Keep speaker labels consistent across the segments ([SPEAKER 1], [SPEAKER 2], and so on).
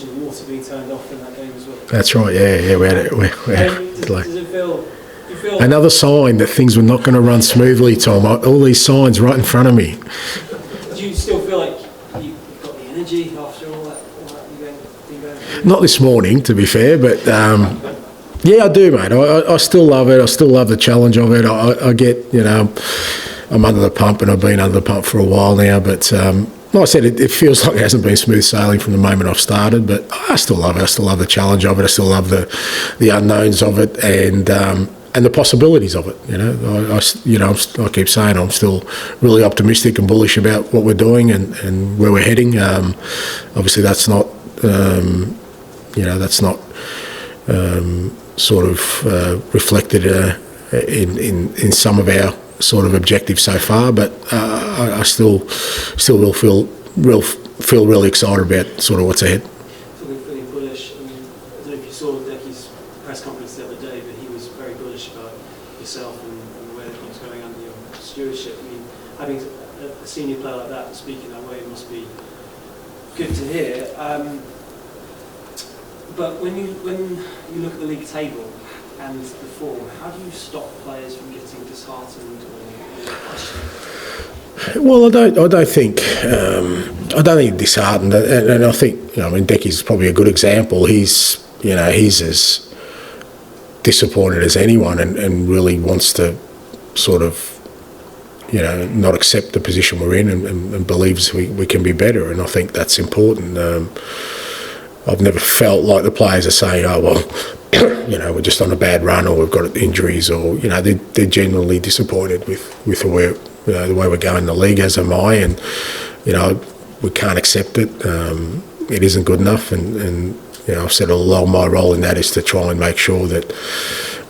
[SPEAKER 1] mentioned water being turned off in that game as well.
[SPEAKER 2] That's right. Yeah. We had it.
[SPEAKER 1] Does it feel? You feel
[SPEAKER 2] another sign that things were not going to run smoothly, Tom. All these signs right in front of me.
[SPEAKER 1] Do you still feel like you've got the energy after all that you've going through?
[SPEAKER 2] Not this morning, to be fair, but yeah, I do, mate. I still love it. I still love the challenge of it. I get, I'm under the pump, and I've been under the pump for a while now, but like I said, it feels like it hasn't been smooth sailing from the moment I've started, but I still love it. I still love the challenge of it. I still love the unknowns of it, and the possibilities of it. I keep saying I'm still really optimistic and bullish about what we're doing and where we're heading. Obviously, that's not sort of reflected in some of our sort of objectives so far, but I still will feel really excited about sort of what's ahead.
[SPEAKER 1] Feeling bullish. I don't know if you saw Decky's press conference the other day, but he was very bullish about yourself and the way that things going under your stewardship. Having a senior player like that speaking that way must be good to hear. But when you look at the league table and the form, how do you stop players from getting disheartened or questioning?
[SPEAKER 2] Well, I don't think disheartened, and I think Decky's probably a good example. He's as disappointed as anyone, and really wants to sort of not accept the position we're in, and believes we can be better, and I think that's important. I've never felt like the players are saying, "Oh well, we're just on a bad run, or we've got injuries," or they're genuinely disappointed with the way we're going in the league, as am I, and we can't accept it. It isn't good enough, and I've said all along my role in that is to try and make sure that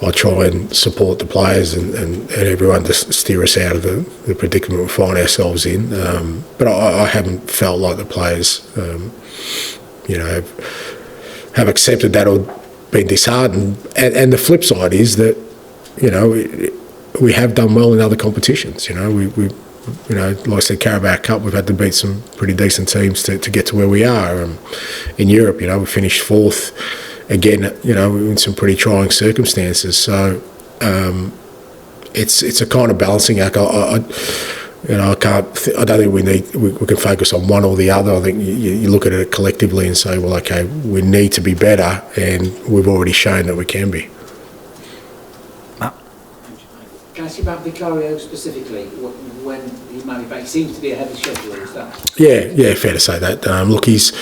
[SPEAKER 2] I try and support the players and everyone to steer us out of the predicament we find ourselves in. But I haven't felt like the players have accepted that or been disheartened. And the flip side is that, we have done well in other competitions. We like I said, Carabao Cup, we've had to beat some pretty decent teams to get to where we are. In Europe, we finished fourth again, in some pretty trying circumstances. So it's a kind of balancing act. I don't think we can focus on one or the other. I think you look at it collectively and say, well, okay, we need to be better, and we've already shown that we can be.
[SPEAKER 3] Can I ask you about Vicario specifically? When he might be back? He seems to be ahead of schedule, is that?
[SPEAKER 2] Yeah, fair to say that. Look, he's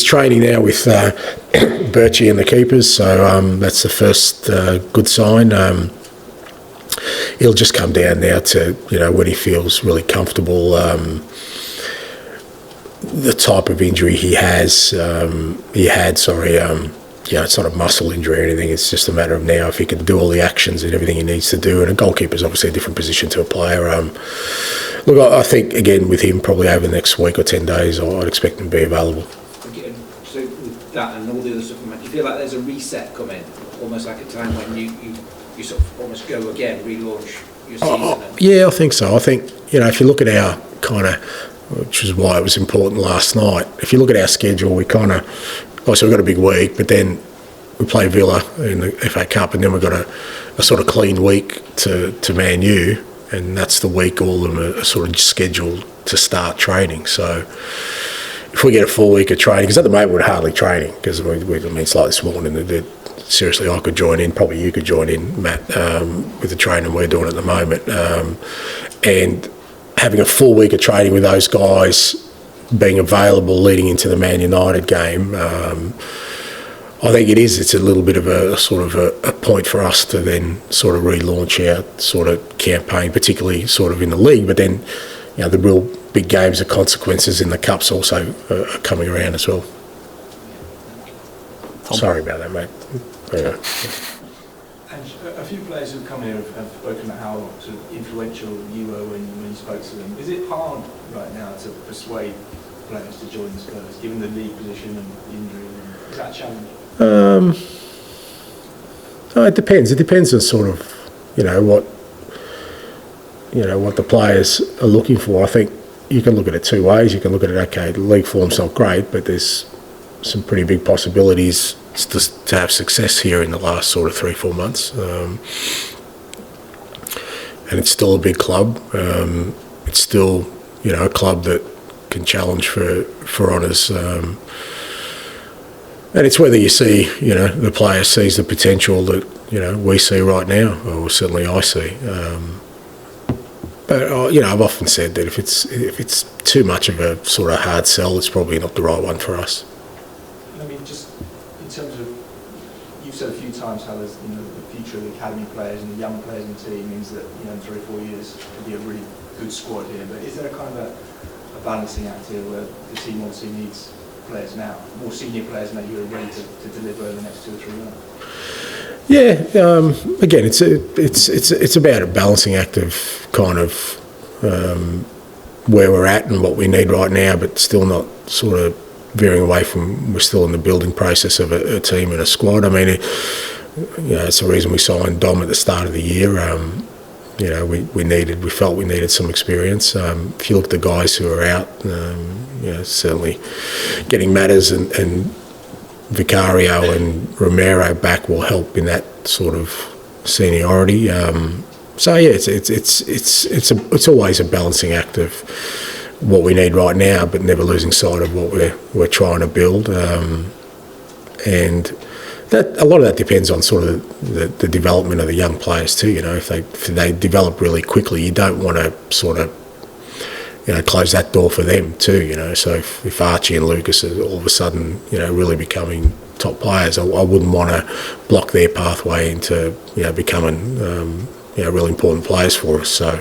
[SPEAKER 2] training now with Birchie and the keepers, so that's the first good sign. He'll just come down now to, when he feels really comfortable. The type of injury it's not a muscle injury or anything. It's just a matter of now if he can do all the actions and everything he needs to do. And a goalkeeper is obviously a different position to a player. Look, I think, again, with him, probably over the next week or 10 days, I'd expect him to be available.
[SPEAKER 3] Okay, so with that and all the other stuff, do you feel like there's a reset coming, almost like a time when you sort of almost go again, relaunch your season?
[SPEAKER 2] Yeah, I think so. I think, if you look at our kind of, which is why it was important last night, if you look at our schedule, we kind of, obviously we've got a big week, but then we play Villa in the FA Cup, and then we've got a sort of clean week to Man U, and that's the week all of them are sort of scheduled to start training. So if we get a full week of training, because at the moment we're hardly training, because it's like this morning, seriously, I could join in, probably you could join in, Matt, with the training we're doing at the moment, and having a full week of training with those guys being available leading into the Man United game, I think it's a little bit of a sort of a point for us to then sort of relaunch our sort of campaign, particularly sort of in the league, but then the real big games of consequences in the Cups also are coming around as well. Tom. Sorry about that, mate. Yeah.
[SPEAKER 4] And a few players who've come here have spoken about how sort of influential you were when you spoke to them. Is it hard right now to persuade players to join the Spurs, given the league position and the injury? Is that a challenge?
[SPEAKER 2] It depends. It depends on sort of, what the players are looking for. I think you can look at it two ways. You can look at it, okay, the league form's not great, but there's some pretty big possibilities to have success here in the last sort of 3-4 months. And it's still a big club. It's still, a club that can challenge for honours. And it's whether you see, the player sees the potential that, we see right now, or certainly I see. But I've often said that if it's too much of a sort of hard sell, it's probably not the right one for us.
[SPEAKER 4] I mean, just in terms of, you've said a few times how there's the future of the academy players and the young players in the team means that in 3 or 4 years could be a really good squad here. But is there a kind of a balancing act here where the team obviously needs players now, more senior players maybe who are ready to deliver over the next 2 or 3 months?
[SPEAKER 2] Yeah, again, it's about a balancing act of kind of where we're at and what we need right now, but still not sort of veering away from. We're still in the building process of a team and a squad. I mean, it's the reason we signed Dom at the start of the year. We felt we needed some experience. If you look at the guys who are out, certainly getting Matters and Vicario and Romero back will help in that sort of seniority. So yeah, it's always a balancing act of what we need right now, but never losing sight of what we're trying to build. And that a lot of that depends on sort of the development of the young players too. If they develop really quickly, you don't want to sort of close that door for them too. So if Archie and Lucas are all of a sudden really becoming top players, I wouldn't want to block their pathway into becoming really important players for us. So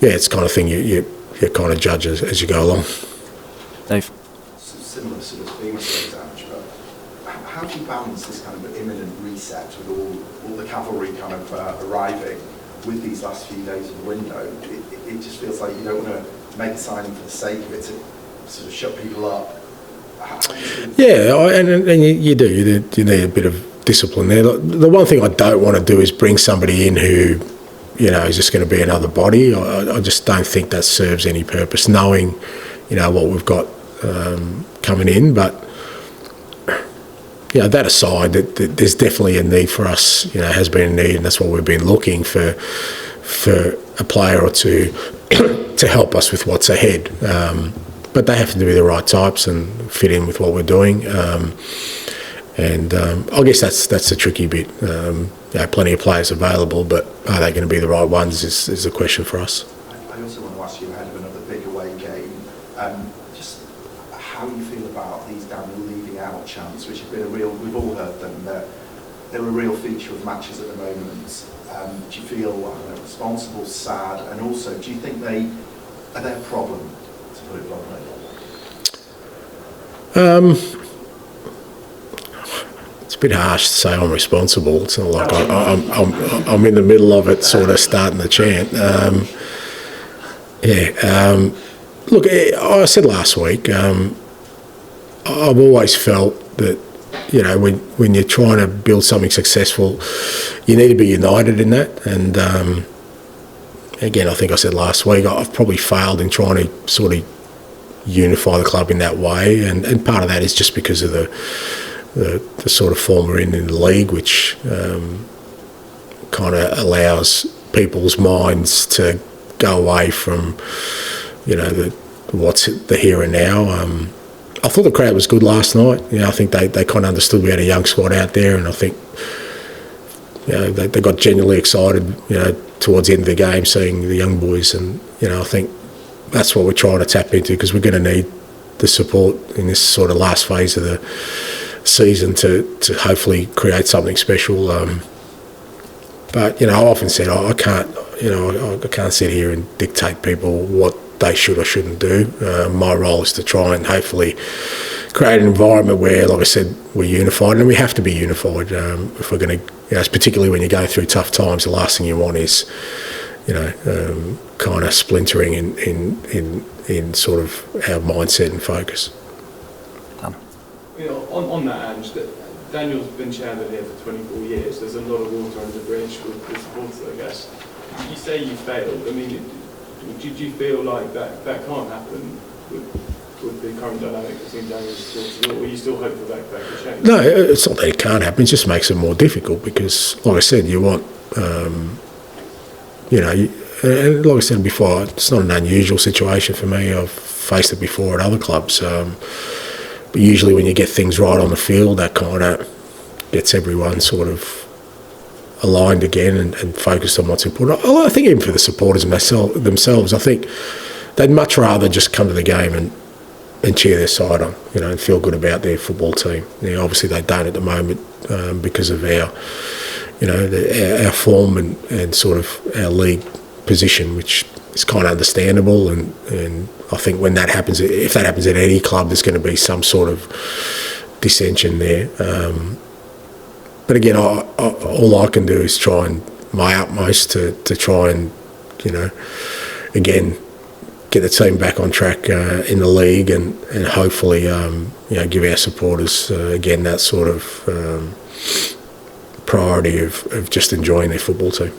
[SPEAKER 2] yeah, it's the kind of thing you kind of judge as you go along.
[SPEAKER 5] Dave.
[SPEAKER 6] Similar sort of things, Ange, but how do you balance this kind of imminent reset with all the cavalry kind of arriving with these last few days of the window? It just feels like you don't want to make a signing for the sake of it to sort of shut people up.
[SPEAKER 2] Yeah, and you do. You need a bit of discipline there. The one thing I don't want to do is bring somebody in who, is just going to be another body. I just don't think that serves any purpose, knowing, what we've got coming in. But, that aside, that there's definitely a need for us, has been a need, and that's what we've been looking for a player or two to help us with what's ahead. But they have to be the right types and fit in with what we're doing. And I guess that's the tricky bit. Plenty of players available, but are they going to be the right ones is the question for us.
[SPEAKER 6] I also want to ask you ahead of another big away game, just how you feel about these leaving out chants, which have been we've all heard them, they're a real feature of matches at the moment. Do you feel responsible, sad, and also do you think are they a problem, to put it bluntly?
[SPEAKER 2] It's a bit harsh to say I'm responsible. It's not like I'm in the middle of it, sort of starting the chant. Look, I said last week, I've always felt that when you're trying to build something successful, you need to be united in that. And again, I think I said last week, I've probably failed in trying to sort of unify the club in that way, and part of that is just because of the sort of form we're in the league, which kind of allows people's minds to go away from what's the here and now. I thought the crowd was good last night. I think they kind of understood we had a young squad out there, and I think they got genuinely excited towards the end of the game seeing the young boys, and I think that's what we're trying to tap into, because we're going to need the support in this sort of last phase of the season to hopefully create something special. But I often said I can't sit here and dictate people what they should or shouldn't do. My role is to try and hopefully create an environment where, like I said, we're unified, and we have to be unified if we're going to. Particularly when you're going through tough times, the last thing you want is kind of splintering in sort of our mindset and focus.
[SPEAKER 7] On that, Ange, Daniel's been chairman here for 24 years. There's a lot of water under the bridge with the supporters, I guess. You say you failed. I mean, did you feel like that can't happen with with the current dynamic between Daniel and supporters, or are you still hopeful that could change?
[SPEAKER 2] No, it's not that it can't happen. It just makes it more difficult because, like I said, you want, and like I said before, it's not an unusual situation for me. I've faced it before at other clubs. But usually when you get things right on the field, that kind of gets everyone sort of aligned again and focused on what's important. I think even for the supporters themselves, I think they'd much rather just come to the game and cheer their side on, and feel good about their football team. Now, obviously they don't at the moment because of our, our form and sort of our league position, which is kind of understandable. And I think when that happens, if that happens at any club, there's going to be some sort of dissension there. But again, all I can do is try and my utmost to try and, again, get the team back on track in the league and hopefully, give our supporters, again, that sort of priority of just enjoying their football team.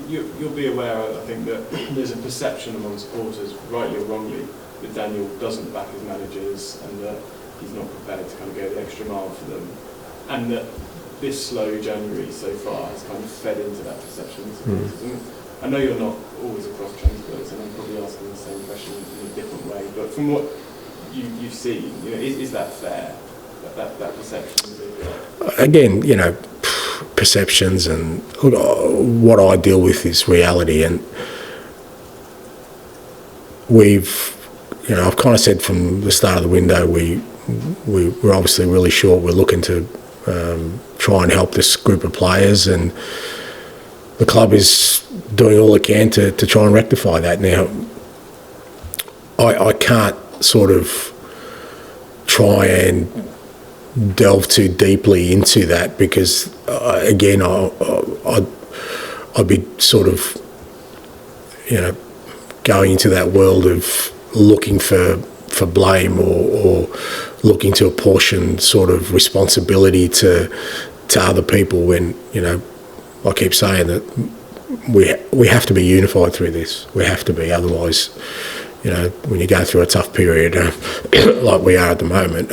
[SPEAKER 7] You'll be aware, I think, that there's a perception among supporters, rightly or wrongly, that Daniel doesn't back his managers and that he's not prepared to kind of go the extra mile for them, and that this slow January so far has kind of fed into that perception of supporters. And I know you're not always across transfers, and I'm probably asking the same question in a different way, but from what you've seen, is that fair? That perception?
[SPEAKER 2] Again, perceptions and what I deal with is reality, and I've kind of said from the start of the window we're obviously really short. We're looking to try and help this group of players, and the club is doing all it can to try and rectify that. Now, I can't sort of try and delve too deeply into that because, again, I'd be sort of, going into that world of looking for blame or looking to apportion sort of responsibility to other people when, I keep saying that we have to be unified through this. We have to be, otherwise, when you go through a tough period like we are at the moment,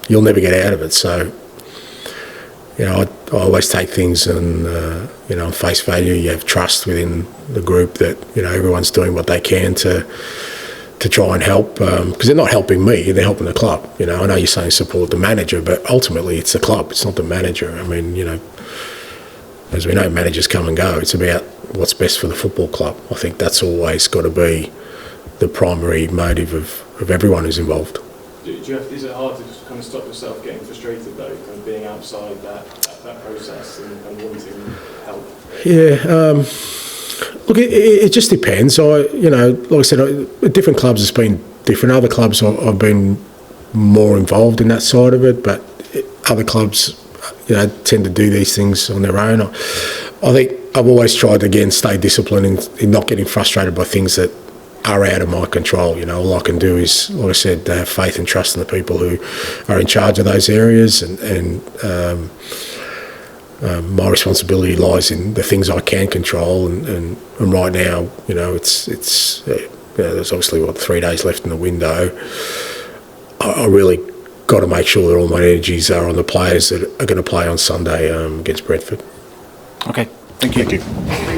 [SPEAKER 2] you'll never get out of it. So, I always take things and, on face value. You have trust within the group that, everyone's doing what they can to try and help, because they're not helping me, they're helping the club. I know you're saying support the manager, but ultimately it's the club, it's not the manager. I mean, as we know, managers come and go. It's about what's best for the football club. I think that's always got to be the primary motive of everyone who's involved.
[SPEAKER 7] Is it hard to just kind of stop yourself getting frustrated though, kind of being outside that process and wanting help?
[SPEAKER 2] Yeah, look, it just depends. Like I said, at different clubs it's been different. Other clubs I've been more involved in that side of it, but other clubs, tend to do these things on their own. I think I've always tried to, again, stay disciplined in not getting frustrated by things that are out of my control. All I can do is, like I said, have faith and trust in the people who are in charge of those areas, and my responsibility lies in the things I can control. And right now, it's there's obviously 3 days left in the window. I really got to make sure that all my energies are on the players that are going to play on Sunday against Brentford.
[SPEAKER 5] Okay, thank you.
[SPEAKER 2] Thank you.